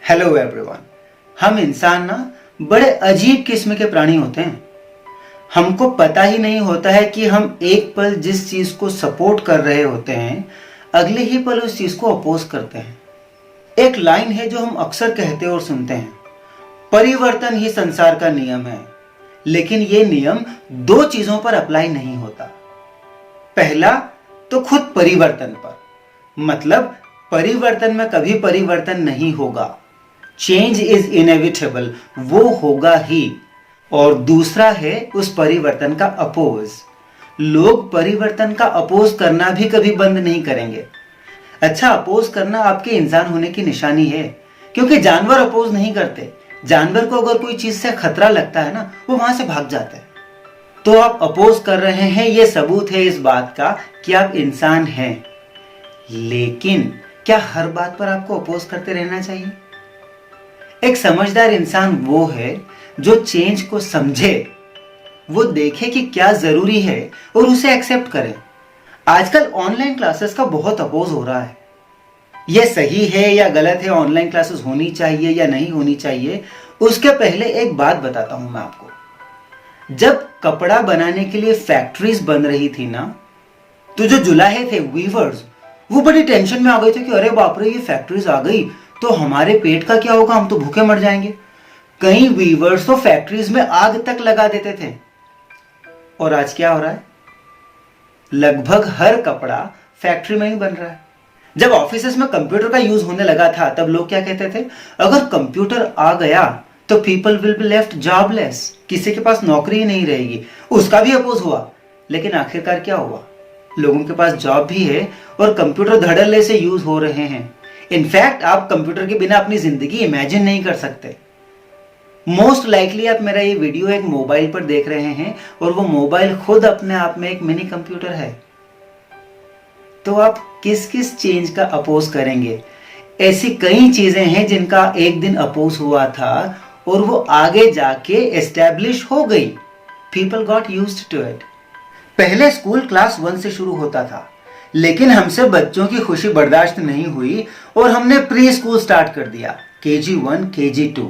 Hello everyone. हम इंसान ना बड़े अजीब किस्म के प्राणी होते हैं। हमको पता ही नहीं होता है कि हम एक पल जिस चीज को सपोर्ट कर रहे होते हैं अगले ही पल उस चीज को अपोज करते हैं। एक लाइन है जो हम अक्सर कहते और सुनते हैं, परिवर्तन ही संसार का नियम है। लेकिन ये नियम दो चीजों पर अप्लाई नहीं होता। पहला तो खुद परिवर्तन पर, मतलब परिवर्तन में कभी परिवर्तन नहीं होगा। चेंज इज इनएविटेबल, वो होगा ही। और दूसरा है उस परिवर्तन का अपोज। लोग परिवर्तन का अपोज करना भी कभी बंद नहीं करेंगे। अच्छा, अपोज करना आपके इंसान होने की निशानी है, क्योंकि जानवर अपोज नहीं करते। जानवर को अगर कोई चीज से खतरा लगता है ना, वो वहां से भाग जाता है। तो आप अपोज कर रहे हैं, ये सबूत है इस बात का कि आप इंसान हैं। लेकिन क्या हर बात पर आपको अपोज करते रहना चाहिए? एक समझदार इंसान वो है जो चेंज को समझे, वो देखे कि क्या जरूरी है और उसे एक्सेप्ट करे। आजकल ऑनलाइन क्लासेस का बहुत अपोज हो रहा है। यह सही है या गलत है, ऑनलाइन क्लासेस होनी चाहिए या नहीं होनी चाहिए, उसके पहले एक बात बताता हूं मैं आपको। जब कपड़ा बनाने के लिए फैक्ट्रीज बन रही थी ना, तो जो जुलाहे थे, वीवर्स, वो बड़ी टेंशन में आ गए थे कि अरे बाप रे, ये फैक्ट्रीज आ गई तो हमारे पेट का क्या होगा, हम तो भूखे मर जाएंगे। कई वीवर्स तो फैक्ट्रीज में आग तक लगा देते थे। और आज क्या हो रहा है? लगभग हर कपड़ा फैक्ट्री में ही बन रहा है। जब ऑफिसेस में कंप्यूटर का यूज होने लगा था, तब लोग क्या कहते थे, अगर कंप्यूटर आ गया तो people will be left jobless, किसी के पास नौकरी ही नहीं रहेगी। उसका भी अपोज हुआ, लेकिन आखिरकार क्या हुआ? लोगों के पास जॉब भी है और कंप्यूटर धड़ल्ले से यूज हो रहे हैं। इनफैक्ट आप कंप्यूटर के बिना अपनी जिंदगी इमेजिन नहीं कर सकते। मोस्ट लाइकली आप मेरा ये वीडियो एक मोबाइल पर देख रहे हैं और वो मोबाइल खुद अपने आप में एक मिनी कंप्यूटर है। तो आप किस किस चेंज का अपोज करेंगे? ऐसी कई चीजें हैं जिनका एक दिन अपोज हुआ था और वो आगे जाके एस्टैब्लिश हो गई। People got used to it. पहले स्कूल क्लास 1 से शुरू होता था, लेकिन हमसे बच्चों की खुशी बर्दाश्त नहीं हुई और हमने प्री स्कूल स्टार्ट कर दिया, KG1 KG2।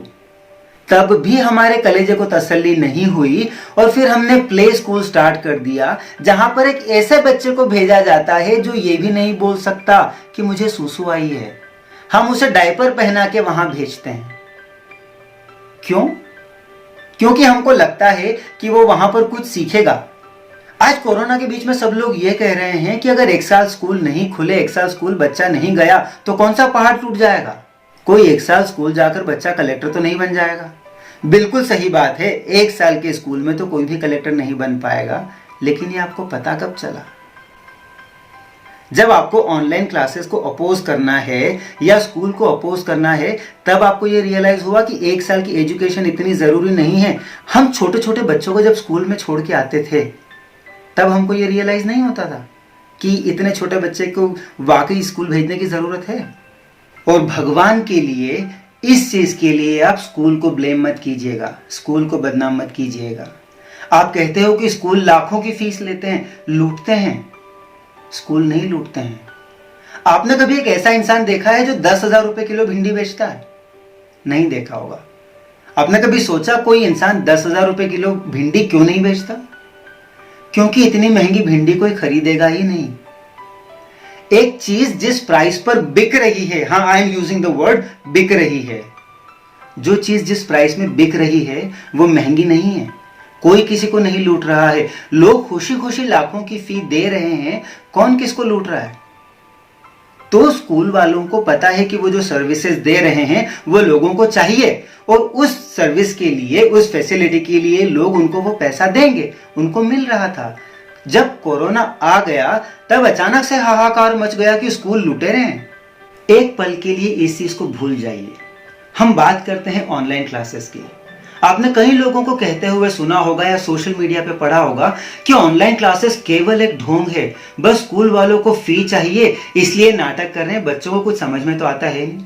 तब भी हमारे कलेजे को तसल्ली नहीं हुई और फिर हमने प्ले स्कूल स्टार्ट कर दिया, जहां पर एक ऐसे बच्चे को भेजा जाता है जो ये भी नहीं बोल सकता कि मुझे सुसु आई है। हम उसे डायपर पहना के वहां भेजते हैं। क्यों? क्योंकि हमको लगता है कि वो वहां पर कुछ सीखेगा। आज कोरोना के बीच में सब लोग ये कह रहे हैं कि अगर 1 साल स्कूल नहीं खुले, 1 साल स्कूल बच्चा नहीं गया तो कौन सा पहाड़ टूट जाएगा? कोई 1 साल स्कूल जाकर बच्चा कलेक्टर तो नहीं बन जाएगा। बिल्कुल सही बात है, 1 साल के स्कूल में तो कोई भी कलेक्टर नहीं बन पाएगा। लेकिन ये आपको पता कब चला? जब आपको ऑनलाइन क्लासेस को अपोज करना है या स्कूल को अपोज करना है, तब आपको ये रियलाइज हुआ कि 1 साल की एजुकेशन इतनी जरूरी नहीं है। हम छोटे छोटे बच्चों को जब स्कूल में छोड़ के आते थे, तब हमको ये रियलाइज नहीं होता था कि इतने छोटे बच्चे को वाकई स्कूल भेजने की जरूरत है। और भगवान के लिए, इस चीज के लिए आप स्कूल को ब्लेम मत कीजिएगा, स्कूल को बदनाम मत कीजिएगा। आप कहते हो कि स्कूल लाखों की फीस लेते हैं, लूटते हैं। स्कूल नहीं लूटते हैं। आपने कभी एक ऐसा इंसान देखा है जो 10,000 रुपए किलो भिंडी बेचता है? नहीं देखा होगा। आपने कभी सोचा कोई इंसान 10,000 रुपए किलो भिंडी क्यों नहीं बेचता? क्योंकि इतनी महंगी भिंडी कोई खरीदेगा ही नहीं। एक चीज जिस प्राइस पर बिक रही है, हाँ, I am using the word बिक रही है, जो चीज जिस प्राइस में बिक रही है वो महंगी नहीं है। कोई किसी को नहीं लूट रहा है। लोग खुशी खुशी लाखों की फी दे रहे हैं। कौन किसको लूट रहा है? तो स्कूल वालों को पता है कि वो जो सर्विसेज दे रहे हैं वो लोगों को चाहिए, और उस सर्विस के लिए, उस फैसिलिटी के लिए लोग उनको वो पैसा देंगे। उनको मिल रहा था। जब कोरोना आ गया तब अचानक से हाहाकार मच गया कि स्कूल लुटे रहे हैं। एक पल के लिए इस चीज को भूल जाइए। हम बात करते हैं ऑनलाइन क्लासेस की। आपने कई लोगों को कहते हुए सुना होगा या सोशल मीडिया पे पढ़ा होगा कि ऑनलाइन क्लासेस केवल एक ढोंग है, बस स्कूल वालों को फी चाहिए इसलिए नाटक कर रहे हैं, बच्चों को कुछ समझ में तो आता है नहीं।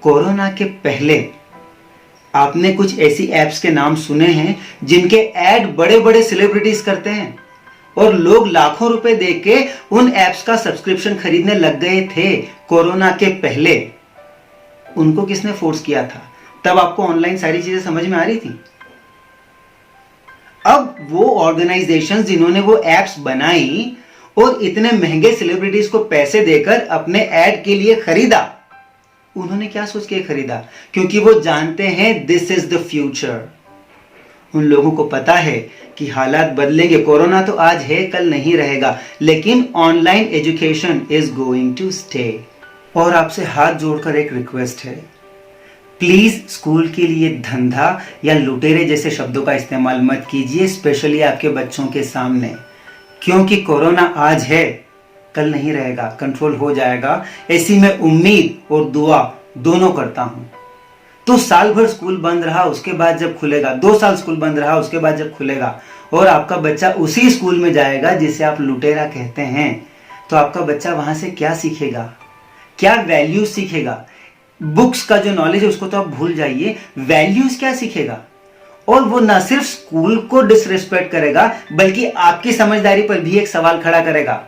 कोरोना के पहले आपने कुछ ऐसी एप्स के नाम सुने हैं जिनके ऐड बड़े बड़े सेलिब्रिटीज करते हैं और लोग लाखों रुपए देके उन एप्स का सब्सक्रिप्शन खरीदने लग गए थे कोरोना के पहले। उनको किसने फोर्स किया था? तब आपको ऑनलाइन सारी चीजें समझ में आ रही थी। अब वो ऑर्गेनाइजेशंस जिन्होंने वो एप्स बनाई और इतने महंगे सेलिब्रिटीज को पैसे देकर अपने एड के लिए खरीदा, उन्होंने क्या सोच के खरीदा? क्योंकि वो जानते हैं दिस इज द फ्यूचर। उन लोगों को पता है कि हालात बदलेंगे, कोरोना तो आज है कल नहीं रहेगा, लेकिन online education is going to stay. और आपसे हाथ जोड़कर एक रिक्वेस्ट है, प्लीज स्कूल के लिए धंधा या लुटेरे जैसे शब्दों का इस्तेमाल मत कीजिए, स्पेशली आपके बच्चों के सामने, क्योंकि कोरोना आज है कल नहीं रहेगा, कंट्रोल हो जाएगा, ऐसी मैं उम्मीद और दुआ दोनों करता हूं। तो साल भर स्कूल बंद रहा, उसके बाद जब खुलेगा, 2 साल स्कूल बंद रहा, उसके बाद जब खुलेगा और आपका बच्चा उसी स्कूल में जाएगा जिसे आप लुटेरा कहते हैं, तो आपका बच्चा वहां से क्या सीखेगा? क्या वैल्यूज सीखेगा? बुक्स का जो नॉलेज है उसको तो आप भूल जाइए, वैल्यूज क्या सीखेगा? और वो ना सिर्फ स्कूल को डिसरिस्पेक्ट करेगा, बल्कि आपकी समझदारी पर भी एक सवाल खड़ा करेगा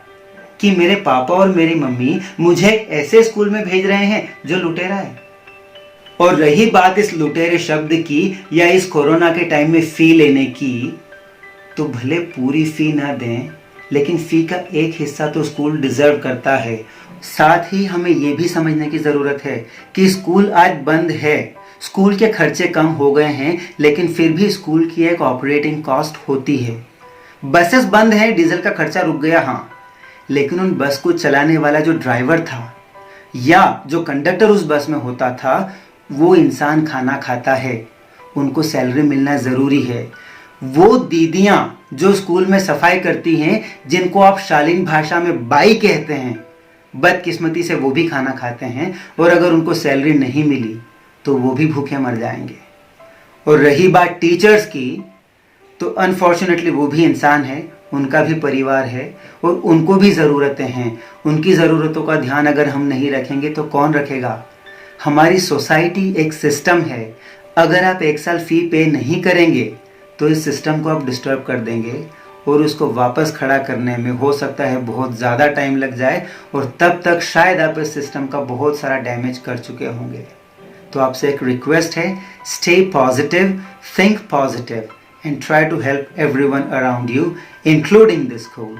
कि मेरे पापा और मेरी मम्मी मुझे ऐसे स्कूल में भेज रहे हैं जो लुटेरा है। और रही बात इस लुटेरे शब्द की या इस कोरोना के टाइम में फी लेने की, तो भले पूरी फी ना दें, लेकिन फी का एक हिस्सा तो स्कूल डिजर्व करता है। साथ ही हमें यह भी समझने की जरूरत है कि स्कूल आज बंद है, स्कूल के खर्चे कम हो गए हैं, लेकिन फिर भी स्कूल की एक ऑपरेटिंग कॉस्ट होती है। बसेस बंद हैं, डीजल का खर्चा रुक गया, हाँ, लेकिन उन बस को चलाने वाला जो ड्राइवर था या जो कंडक्टर उस बस में होता था, वो इंसान खाना खाता है, उनको सैलरी मिलना जरूरी है। वो दीदियां जो स्कूल में सफाई करती हैं, जिनको आप शालीन भाषा में बाई कहते हैं, बदकिस्मती से वो भी खाना खाते हैं, और अगर उनको सैलरी नहीं मिली तो वो भी भूखे मर जाएंगे। और रही बात टीचर्स की, तो अनफॉर्चुनेटली वो भी इंसान है, उनका भी परिवार है और उनको भी ज़रूरतें हैं। उनकी ज़रूरतों का ध्यान अगर हम नहीं रखेंगे तो कौन रखेगा? हमारी सोसाइटी एक सिस्टम है, अगर आप 1 साल फी पे नहीं करेंगे तो इस सिस्टम को आप डिस्टर्ब कर देंगे और उसको वापस खड़ा करने में हो सकता है बहुत ज़्यादा टाइम लग जाए, और तब तक शायद आप इस सिस्टम का बहुत सारा डैमेज कर चुके होंगे। तो आपसे एक रिक्वेस्ट है, stay positive, think positive and try to help everyone around you, including the school.